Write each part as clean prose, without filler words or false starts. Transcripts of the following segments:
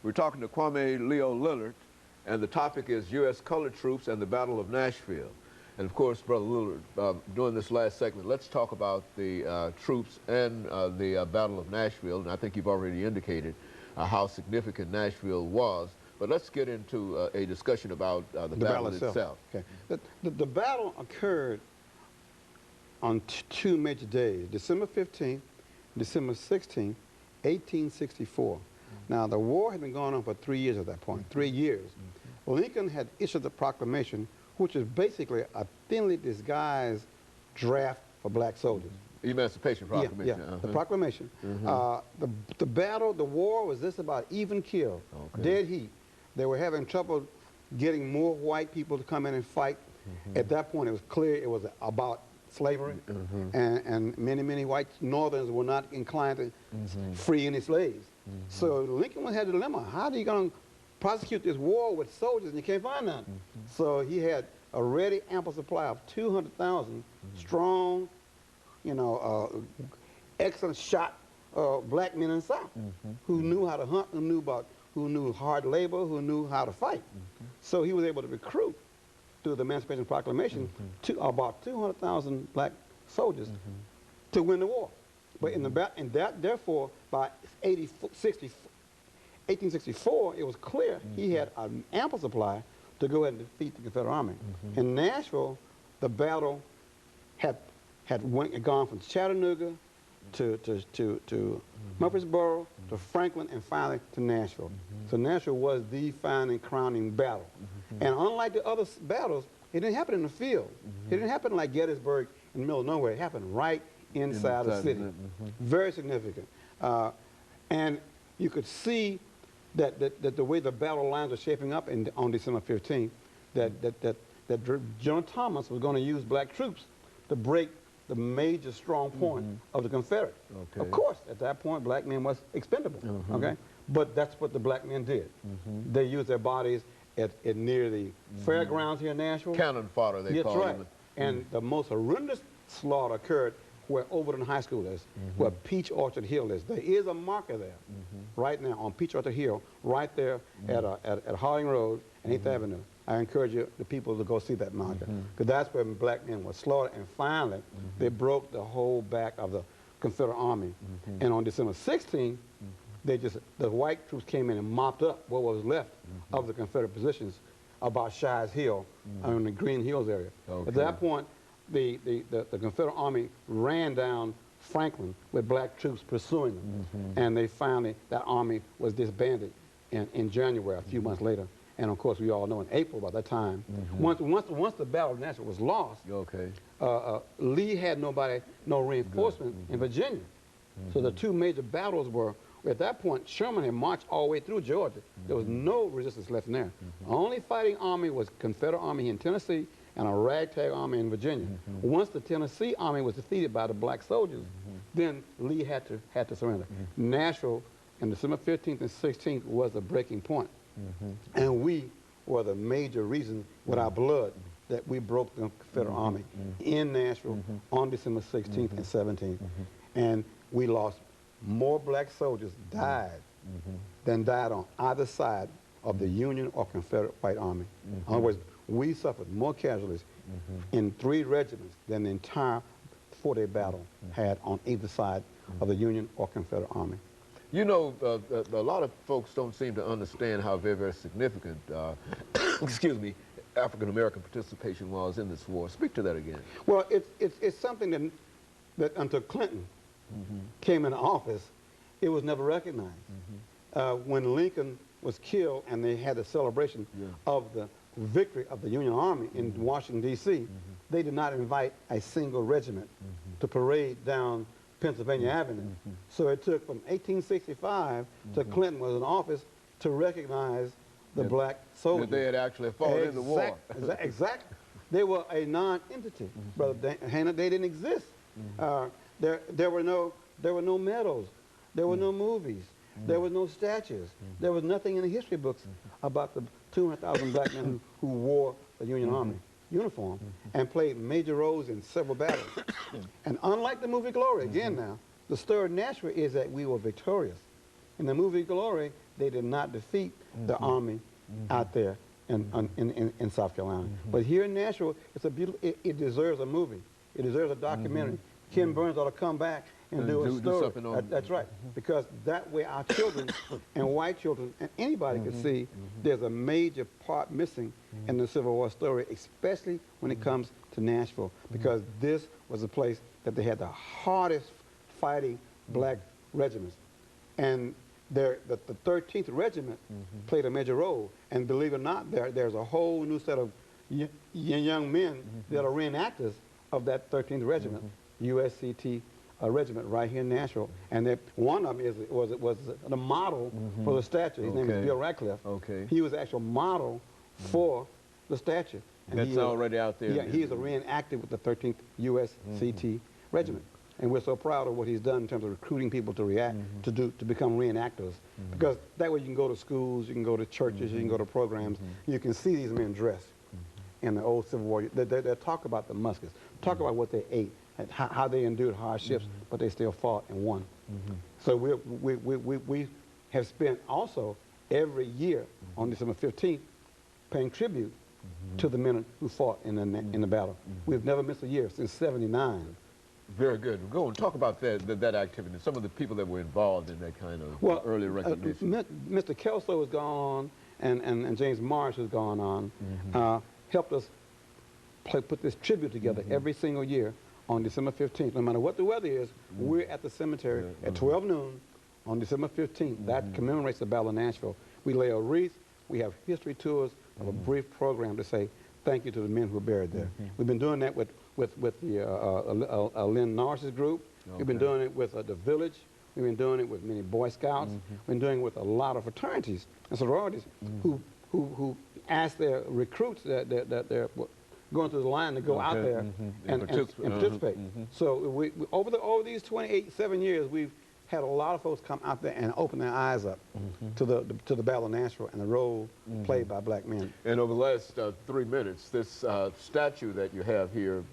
We're talking to Kwame Leo Lillard, and the topic is U.S. colored troops and the Battle of Nashville. And of course, Brother Lillard, during this last segment, let's talk about the troops and the Battle of Nashville. And I think you've already indicated how significant Nashville was. But let's get into a discussion about the battle itself. Okay. The battle occurred on two major days, December 15th, December 16th, 1864. Now, the war had been going on for 3 years at that point, 3 years. Lincoln had issued the proclamation, which is basically a thinly disguised draft for black soldiers. Emancipation Proclamation. Yeah, the proclamation. The battle, the war was just about even kill, dead heat. They were having trouble getting more white people to come in and fight. At that point, it was clear it was about slavery, and many white Northerners were not inclined to free any slaves. So Lincoln had a dilemma. How are you going to prosecute this war with soldiers and you can't find none? So he had a ready, ample supply of 200,000 strong, you know, excellent shot black men in the South who knew how to hunt, who knew hard labor, who knew how to fight. So he was able to recruit through the Emancipation Proclamation to about 200,000 black soldiers to win the war. But therefore, by 1864, it was clear he had an ample supply to go ahead and defeat the Confederate Army. In Nashville, the battle had gone from Chattanooga to Murfreesboro to Franklin and finally to Nashville. So Nashville was the final crowning battle. And unlike the other battles, it didn't happen in the field. It didn't happen like Gettysburg in the middle of nowhere. It happened right inside the city. Very significant. And you could see that the way the battle lines were shaping up on December 15th, that General Thomas was going to use black troops to break the major strong point of the Confederates. Of course, at that point, black men was expendable. But that's what the black men did. They used their bodies at near the fairgrounds here in Nashville. Cannon fodder, they call them. And the most horrendous slaughter occurred where Overton High School is, where Peach Orchard Hill is. There is a marker there right now on Peach Orchard Hill, right there at Harding Road and 8th Avenue. I encourage the people to go see that marker, because that's where black men were slaughtered, and finally they broke the whole back of the Confederate Army. And on December 16th, the white troops came in and mopped up what was left of the Confederate positions about Shies Hill, in the Green Hills area. At that point, the Confederate Army ran down Franklin with black troops pursuing them, and they finally, that army was disbanded in January, a few months later. And of course, we all know in April, by that time, once the Battle of Nashville was lost, Lee had no reinforcement in Virginia. So the two major battles were, at that point, Sherman had marched all the way through Georgia. There was no resistance left in there. The only fighting army was Confederate Army in Tennessee and a ragtag army in Virginia. Once the Tennessee army was defeated by the black soldiers, then Lee had to surrender. Nashville, on December 15th and 16th, was the breaking point. And we were the major reason with our blood that we broke the Confederate Army in Nashville on December 16th and 17th. And we lost more black soldiers died than died on either side of the Union or Confederate White Army. In other words, we suffered more casualties in 3 regiments than the entire 4-day battle had on either side of the Union or Confederate Army. You know, a lot of folks don't seem to understand how very significant, excuse me, African-American participation was in this war. Speak to that again. Well, it's something that until Clinton came into office, it was never recognized. When Lincoln was killed and they had a celebration of the victory of the Union Army in Washington, D.C., they did not invite a single regiment to parade down Pennsylvania Avenue. So it took from 1865 to Clinton was in office to recognize the black soldiers. That they had actually fought in the war. Exactly. They were a non-entity, Brother Hannah. They didn't exist. There were no medals. There were no movies. There was no statues. There was nothing in the history books about the 200,000 black men who wore the Union Army uniform and played major roles in several battles. And unlike the movie Glory, again now, the story of Nashville is that we were victorious. in the movie Glory, they did not defeat the Army out there in South Carolina. But here in Nashville, it's a beautiful, it deserves a movie. It deserves a documentary. Ken Burns ought to come back and do a story. That's right. Because that way our children and white children and anybody can see there's a major part missing in the Civil War story, especially when it comes to Nashville, because this was a place that they had the hardest fighting black regiments. And the 13th Regiment played a major role. And believe it or not, there's a whole new set of young men that are reenactors of that 13th Regiment, USCT regiment right here in Nashville. And one of them was the model for the statue. His name is Bill Radcliffe. He was the actual model for the statue. And that's already out there. Yeah, he is a reenactor with the 13th USCT Regiment. And we're so proud of what he's done in terms of recruiting people to to become reenactors. Because that way you can go to schools, you can go to churches, you can go to programs, you can see these men dressed in the old Civil War. They talk about the muskets, talk about what they ate, and how they endured hardships, but they still fought and won. So we have spent also every year on December 15th paying tribute to the men who fought in the battle. We've never missed a year since '79. Very good. Go and talk about that activity, some of the people that were involved in that kind of early recognition. Mr. Kelso has gone on, and James Marsh has gone on, helped us put this tribute together every single year on December 15th. No matter what the weather is, we're at the cemetery at 12 noon on December 15th. That commemorates the Battle of Nashville. We lay a wreath, we have history tours, of a brief program to say thank you to the men who are buried there. We've been doing that with the Lynn Norris's group. We've been doing it with the Village. We've been doing it with many Boy Scouts. We've been doing it with a lot of fraternities and sororities who ask their recruits that they're going through the line to go out there and participate. So over these 7 years, we've had a lot of folks come out there and open their eyes up to the Battle of Nashville and the role played by black men. And over the last 3 minutes, this statue that you have here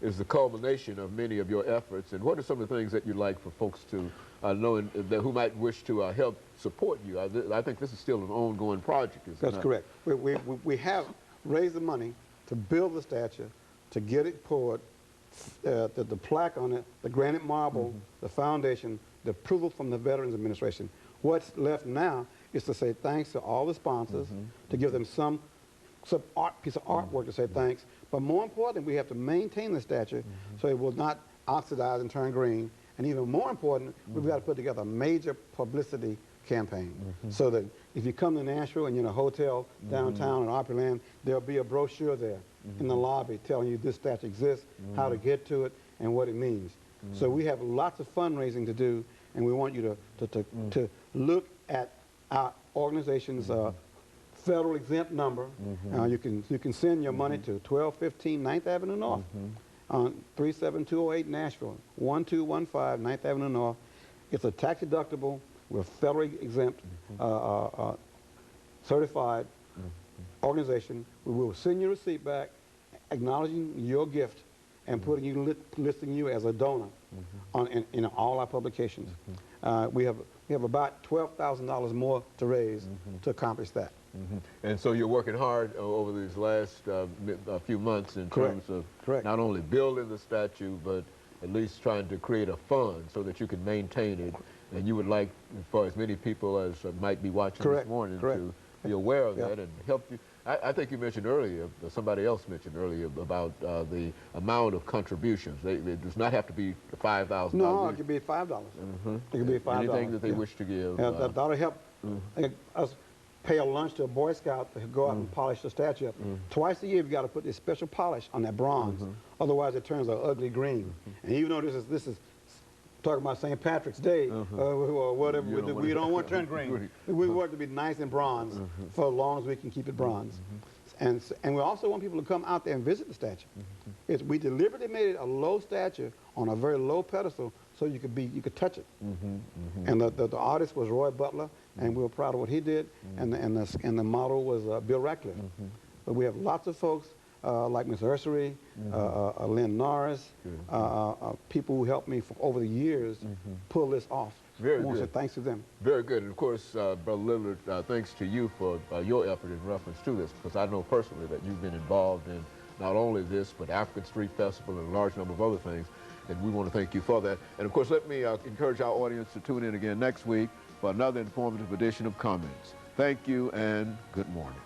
is the culmination of many of your efforts. And what are some of the things that you'd like for folks to know who might wish to help support you? I think this is still an ongoing project, isn't it? That's correct. We have raised the money to build the statue, to get it poured, the plaque on it, the granite marble, the foundation, the approval from the Veterans Administration. What's left now is to say thanks to all the sponsors, to give them some piece of artwork to say thanks. But more importantly, we have to maintain the statue so it will not oxidize and turn green. And even more important, we've got to put together a major publicity campaign so that if you come to Nashville and you're in a hotel downtown in Opryland, there'll be a brochure there in the lobby telling you this statue exists, how to get to it, and what it means. So we have lots of fundraising to do, and we want you to look at our organization's federal exempt number. You can send your money to 1215 9th Avenue North on 37208 Nashville, 1215 9th Avenue North. It's a tax deductible, we're federally exempt, certified organization. We will send your receipt back, acknowledging your gift, and listing you as a donor in all our publications. We have about $12,000 more to raise to accomplish that. And so you're working hard over these last few months in terms of not only building the statue, but at least trying to create a fund so that you can maintain it. And you would like for as many people as might be watching this morning to be aware of that and help you. I think you mentioned earlier, somebody else mentioned earlier about the amount of contributions. It does not have to be $5,000. No, it could be $5. It could be $5. Anything that they wish to give. That'll help us pay a lunch to a Boy Scout to go out and polish the statue up. Twice a year, you've got to put this special polish on that bronze. Otherwise, it turns an ugly green. And even though this is talking about St. Patrick's Day or whatever, we don't want to turn green. We want it to be nice and bronze for as long as we can keep it bronze. And we also want people to come out there and visit the statue. We deliberately made it a low statue on a very low pedestal so you could touch it. And the artist was Roy Butler, and we were proud of what he did. And the model was Bill Radcliffe. But we have lots of folks like Miss Ursery, Lynn Norris, people who helped me for over the years pull this off. Very I want to good. say thanks to them. Very good. And of course, Brother Lillard, thanks to you for your effort in reference to this, because I know personally that you've been involved in not only this, but African Street Festival and a large number of other things, and we want to thank you for that. And of course, let me encourage our audience to tune in again next week for another informative edition of Comments. Thank you and good morning.